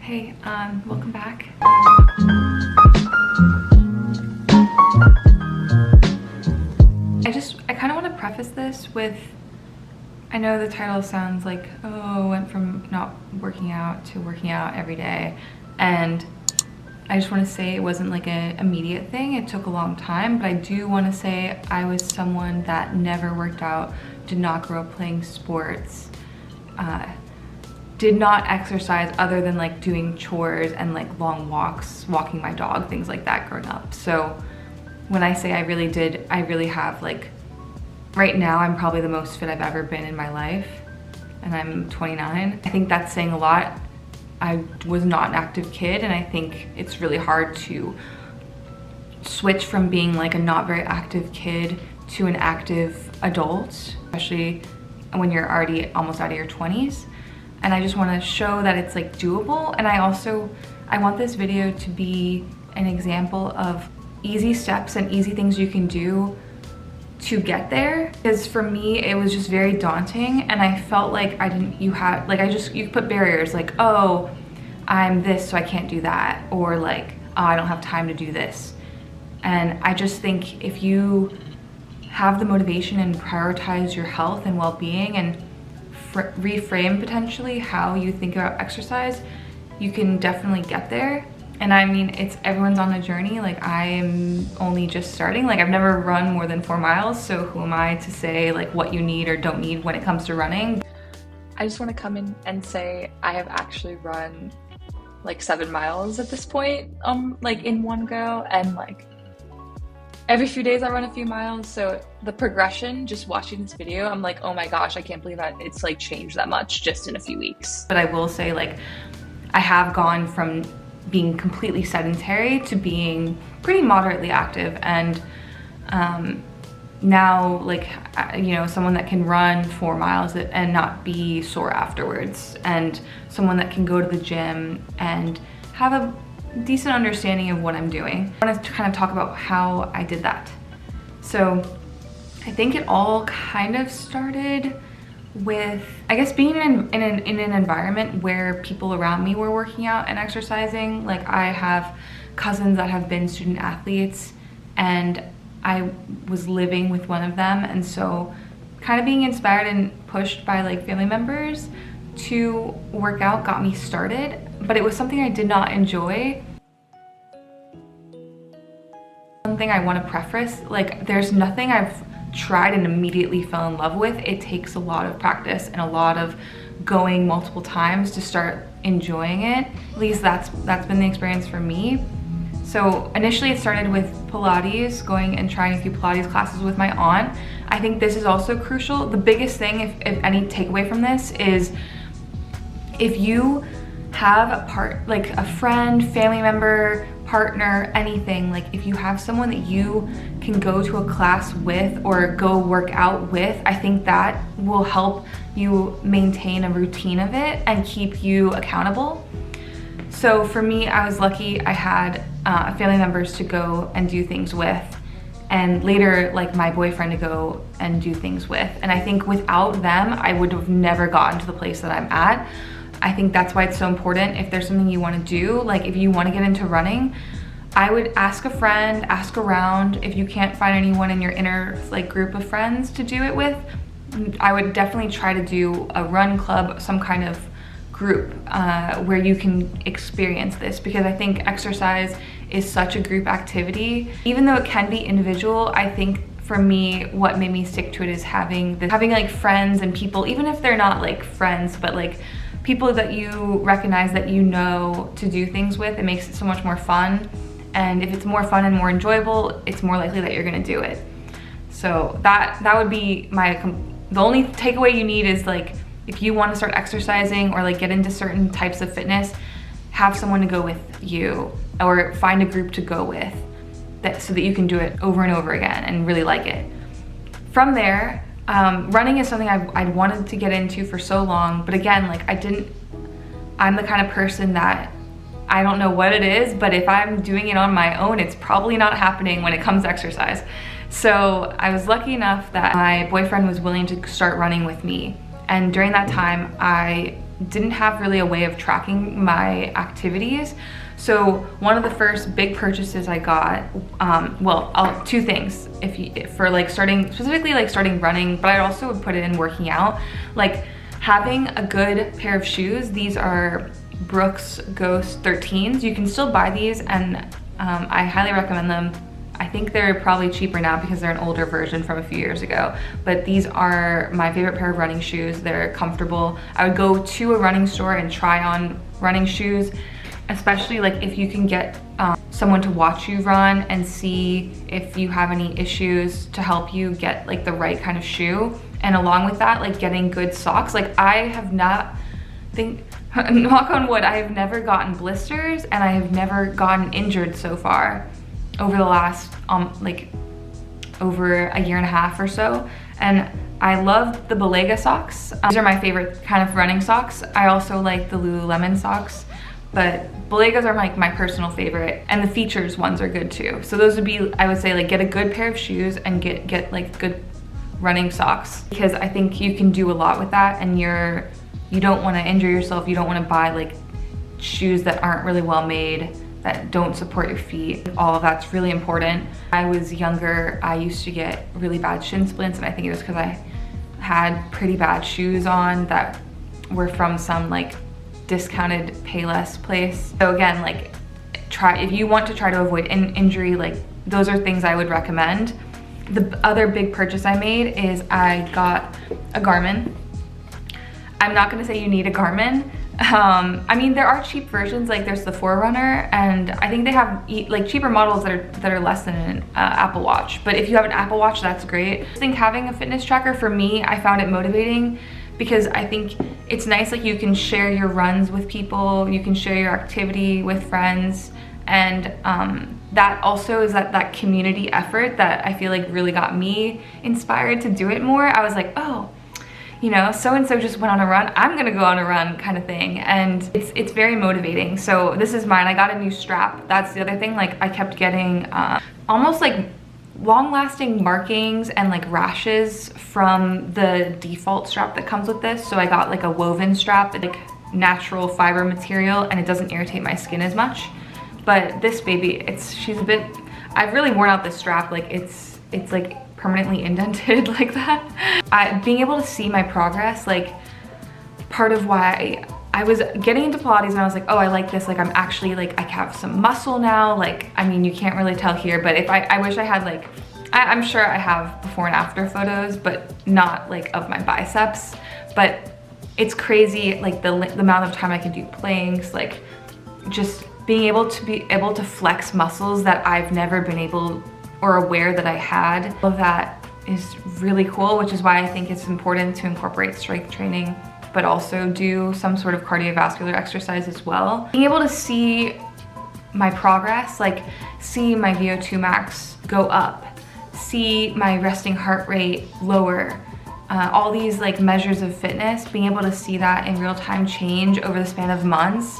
Hey, welcome back. I kind of want to preface this with, I know the title sounds like, oh, went from not working out to working out every day. And I just want to say it wasn't like an immediate thing. It took a long time, but I do want to say I was someone that never worked out, did not grow up playing sports, did not exercise other than like doing chores and like long walks, walking my dog, things like that growing up. So when I say I really have like, right now I'm probably the most fit I've ever been in my life, and I'm 29. I think that's saying a lot. I was not an active kid, and I think it's really hard to switch from being like a not very active kid to an active adult, especially when you're already almost out of your 20s. And I just want to show that it's like doable. And I want this video to be an example of easy steps and easy things you can do to get there. Because for me, it was just very daunting, and I felt like you put barriers like, oh, I'm this, so I can't do that, or like, oh, I don't have time to do this. And I just think if you have the motivation and prioritize your health and well-being and reframe potentially how you think about exercise, you can definitely get there. And I mean, everyone's on a journey. Like, I am only just starting. Like, I've never run more than 4 miles, so who am I to say like what you need or don't need when it comes to running? I just want to come in and say I have actually run like 7 miles at this point, like in one go, and like every few days I run a few miles. So the progression, just watching this video, I'm like, oh my gosh, I can't believe that it's like changed that much just in a few weeks. But I will say, like, I have gone from being completely sedentary to being pretty moderately active, and now, like, you know, someone that can run 4 miles and not be sore afterwards, and someone that can go to the gym and have a decent understanding of what I'm doing. I want to kind of talk about how I did that. So I think it all kind of started with, I guess, being in an environment where people around me were working out and exercising. Like, I have cousins that have been student athletes, and I was living with one of them, and so kind of being inspired and pushed by like family members to work out got me started. But it was something I did not enjoy. Something I want to preface, like, there's nothing I've tried and immediately fell in love with. It takes a lot of practice and a lot of going multiple times to start enjoying it. At least that's been the experience for me. So initially it started with Pilates, going and trying a few Pilates classes with my aunt. I think this is also crucial. The biggest thing, if any takeaway from this, is if you have a friend, family member, partner, anything, like if you have someone that you can go to a class with or go work out with, I think that will help you maintain a routine of it and keep you accountable. So for me, I was lucky I had family members to go and do things with, and later like my boyfriend to go and do things with. And I think without them, I would have never gotten to the place that I'm at. I think that's why it's so important. If there's something you want to do, like if you want to get into running, I would ask a friend, ask around. If you can't find anyone in your inner like group of friends to do it with, I would definitely try to do a run club, some kind of group where you can experience this, because I think exercise is such a group activity. Even though it can be individual, I think for me, what made me stick to it is having like friends and people, even if they're not like friends, but like people that you recognize that you know to do things with. It makes it so much more fun. And if it's more fun and more enjoyable, it's more likely that you're gonna do it. So that would be the only takeaway you need is, like, if you want to start exercising or like get into certain types of fitness, have someone to go with you, or find a group to go with, so that you can do it over and over again and really like it. From there, running is something I'd wanted to get into for so long, but again, like I'm the kind of person that I don't know what it is, but if I'm doing it on my own, it's probably not happening when it comes to exercise. So I was lucky enough that my boyfriend was willing to start running with me. And during that time, I didn't have really a way of tracking my activities. So one of the first big purchases I got, two things. For like specifically like starting running, but I also would put it in working out, like having a good pair of shoes. These are Brooks Ghost 13s. You can still buy these, and I highly recommend them. I think they're probably cheaper now because they're an older version from a few years ago, but these are my favorite pair of running shoes. They're comfortable. I would go to a running store and try on running shoes, especially like if you can get someone to watch you run and see if you have any issues to help you get like the right kind of shoe. And along with that, like getting good socks. Like I have not, knock on wood, I have never gotten blisters and I have never gotten injured so far over the last like over a year and a half or so. And I love the Belega socks. These are my favorite kind of running socks. I also like the Lululemon socks, but Belegas are like my personal favorite, and the features ones are good too. So those would be, I would say, like get a good pair of shoes and get like good running socks, because I think you can do a lot with that, and you don't want to injure yourself. You don't want to buy like shoes that aren't really well made, that don't support your feet. All of that's really important. I was younger, I used to get really bad shin splints, and I think it was because I had pretty bad shoes on that were from some like discounted Payless place. So again, like if you want to try to avoid injury, like those are things I would recommend. The other big purchase I made is I got a Garmin. I'm not gonna say you need a Garmin. I mean, there are cheap versions, like there's the Forerunner, and I think they have like cheaper models that are less than an Apple Watch. But if you have an Apple Watch, that's great. I think having a fitness tracker, for me, I found it motivating, because I think it's nice, like you can share your runs with people, you can share your activity with friends, and that also is that community effort that I feel like really got me inspired to do it more. I was like, oh, you know, so-and-so just went on a run, I'm gonna go on a run kind of thing. And it's very motivating. So this is mine. I got a new strap. That's the other thing. Like I kept getting almost like long-lasting markings and like rashes from the default strap that comes with this. So I got like a woven strap, like natural fiber material, and it doesn't irritate my skin as much. But this baby, I've really worn out this strap. Like it's like permanently indented like that. Being able to see my progress, like part of why I was getting into Pilates, and I was like, oh, I like this, like I'm actually like, I have some muscle now. Like, I mean, you can't really tell here, but if I wish I had like, I'm sure I have before and after photos, but not like of my biceps. But it's crazy, like the amount of time I can do planks, like just being able to flex muscles that I've never been able or aware that I had. All of that is really cool, which is why I think it's important to incorporate strength training, but also do some sort of cardiovascular exercise as well. Being able to see my progress, like see my VO2 max go up, see my resting heart rate lower, all these like measures of fitness, being able to see that in real time change over the span of months,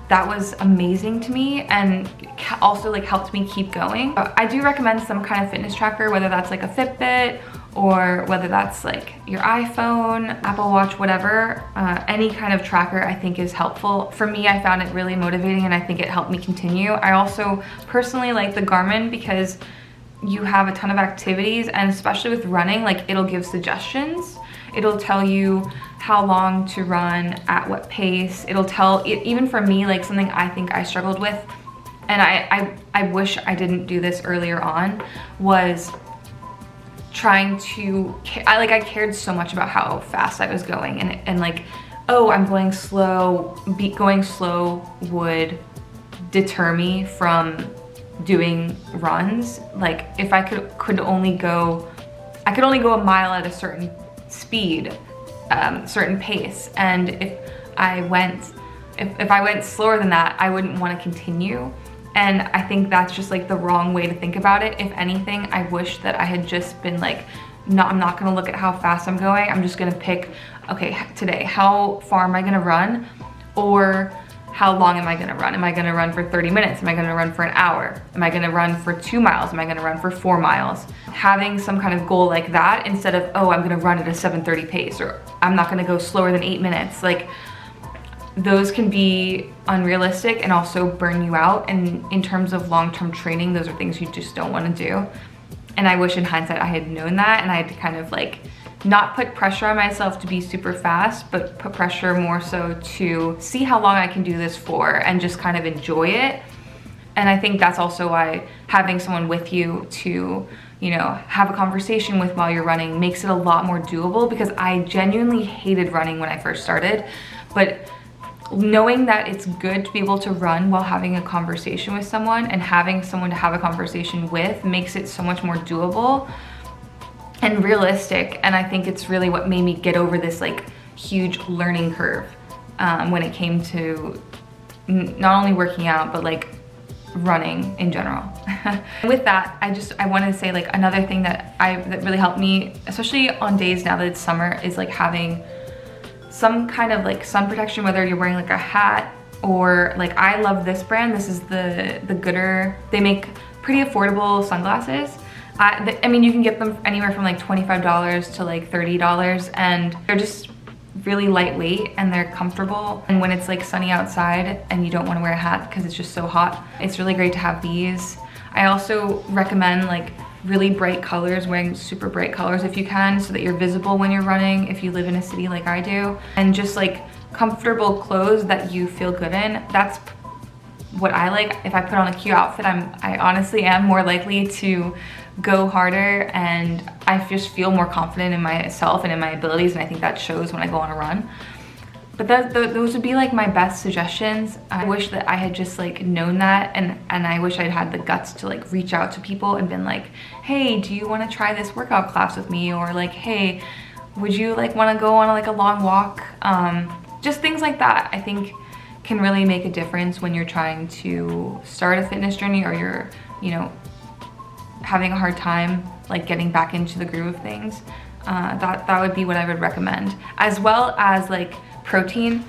that was amazing to me, and also like helped me keep going. I do recommend some kind of fitness tracker, whether that's like a Fitbit or whether that's like your iPhone, Apple Watch, whatever. Any kind of tracker I think is helpful. For me, I found it really motivating, and I think it helped me continue. I also personally like the Garmin because you have a ton of activities, and especially with running, like it'll give suggestions. It'll tell you how long to run, at what pace. It'll tell, even for me, like something I think I struggled with, and I wish I didn't do this earlier on, was trying to, I cared so much about how fast I was going, and like, oh, I'm going slow. Going slow would deter me from doing runs. Like if I could only go a mile at a certain speed, certain pace, and if I went slower than that, I wouldn't want to continue. And I think that's just like the wrong way to think about it. If anything, I wish that I had just been like, no, I'm not gonna look at how fast I'm going. I'm just gonna pick, okay, today, how far am I gonna run? Or how long am I gonna run? Am I gonna run for 30 minutes? Am I gonna run for an hour? Am I gonna run for 2 miles? Am I gonna run for 4 miles? Having some kind of goal like that, instead of, oh, I'm gonna run at a 7:30 pace, or I'm not gonna go slower than 8 minutes. Like, those can be unrealistic and also burn you out. And in terms of long-term training, those are things you just don't want to do. And I wish in hindsight I had known that, and I had to kind of like not put pressure on myself to be super fast, but put pressure more so to see how long I can do this for and just kind of enjoy it. And I think that's also why having someone with you to, you know, have a conversation with while you're running makes it a lot more doable, because I genuinely hated running when I first started. But knowing that it's good to be able to run while having a conversation with someone, and having someone to have a conversation with, makes it so much more doable and realistic. And I think it's really what made me get over this like huge learning curve when it came to not only working out, but like running in general. With that, I wanted to say like another thing that really helped me, especially on days now that it's summer, is like having some kind of like sun protection, whether you're wearing like a hat or like, I love this brand. This is the Gooder. They make pretty affordable sunglasses. I mean, you can get them anywhere from like $25 to like $30, and they're just really lightweight and they're comfortable. And when it's like sunny outside and you don't want to wear a hat because it's just so hot, it's really great to have these. I also recommend like really bright colors, wearing super bright colors if you can, so that you're visible when you're running if you live in a city like I do. And just like comfortable clothes that you feel good in. That's what I like. If I put on a cute outfit, I honestly am more likely to go harder, and I just feel more confident in myself and in my abilities, and I think that shows when I go on a run. But those would be like my best suggestions. I wish that I had just like known that, and I wish I'd had the guts to like reach out to people and been like, hey, do you want to try this workout class with me? Or like, hey, would you like want to go on like a long walk? Just things like that, I think can really make a difference when you're trying to start a fitness journey, or you're, you know, having a hard time like getting back into the groove of things. That would be what I would recommend, as well as like protein,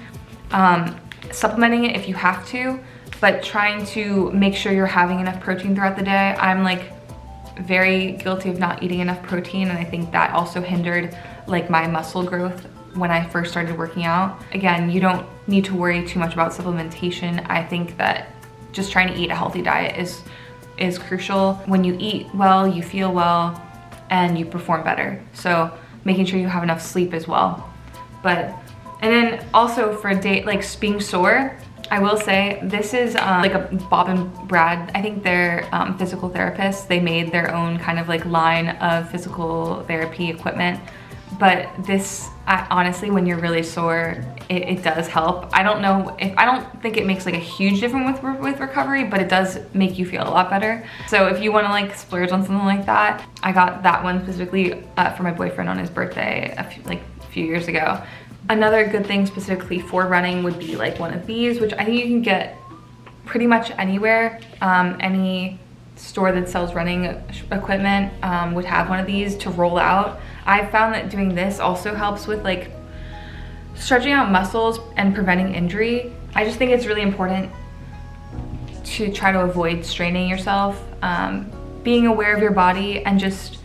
supplementing it if you have to, but trying to make sure you're having enough protein throughout the day. I'm like very guilty of not eating enough protein, and I think that also hindered like my muscle growth when I first started working out. Again, you don't need to worry too much about supplementation. I think that just trying to eat a healthy diet is crucial. When you eat well, you feel well, and you perform better. So making sure you have enough sleep as well. And then also for a day, like being sore, I will say this is like a Bob and Brad, I think they're physical therapists. They made their own kind of like line of physical therapy equipment. But this, honestly, when you're really sore, it does help. I don't think it makes like a huge difference with recovery, but it does make you feel a lot better. So if you want to like splurge on something like that, I got that one specifically for my boyfriend on his birthday a few years ago. Another good thing specifically for running would be like one of these, which I think you can get pretty much anywhere. Any store that sells running equipment would have one of these to roll out. I found that doing this also helps with like stretching out muscles and preventing injury. I just think it's really important to try to avoid straining yourself, being aware of your body, and just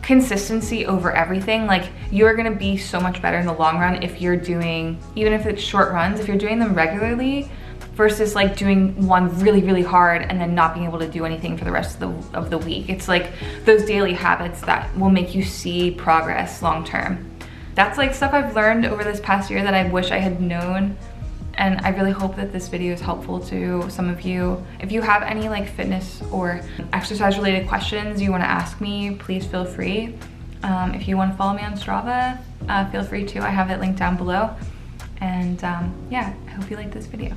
consistency over everything. Like, you're gonna be so much better in the long run if you're doing, even if it's short runs, if you're doing them regularly, versus like doing one really, really hard and then not being able to do anything for the rest of the week. It's like those daily habits that will make you see progress long term. That's like stuff I've learned over this past year that I wish I had known. And I really hope that this video is helpful to some of you. If you have any like fitness or exercise related questions you want to ask me, please feel free. If you want to follow me on Strava, feel free to. I have it linked down below. And yeah, I hope you liked this video.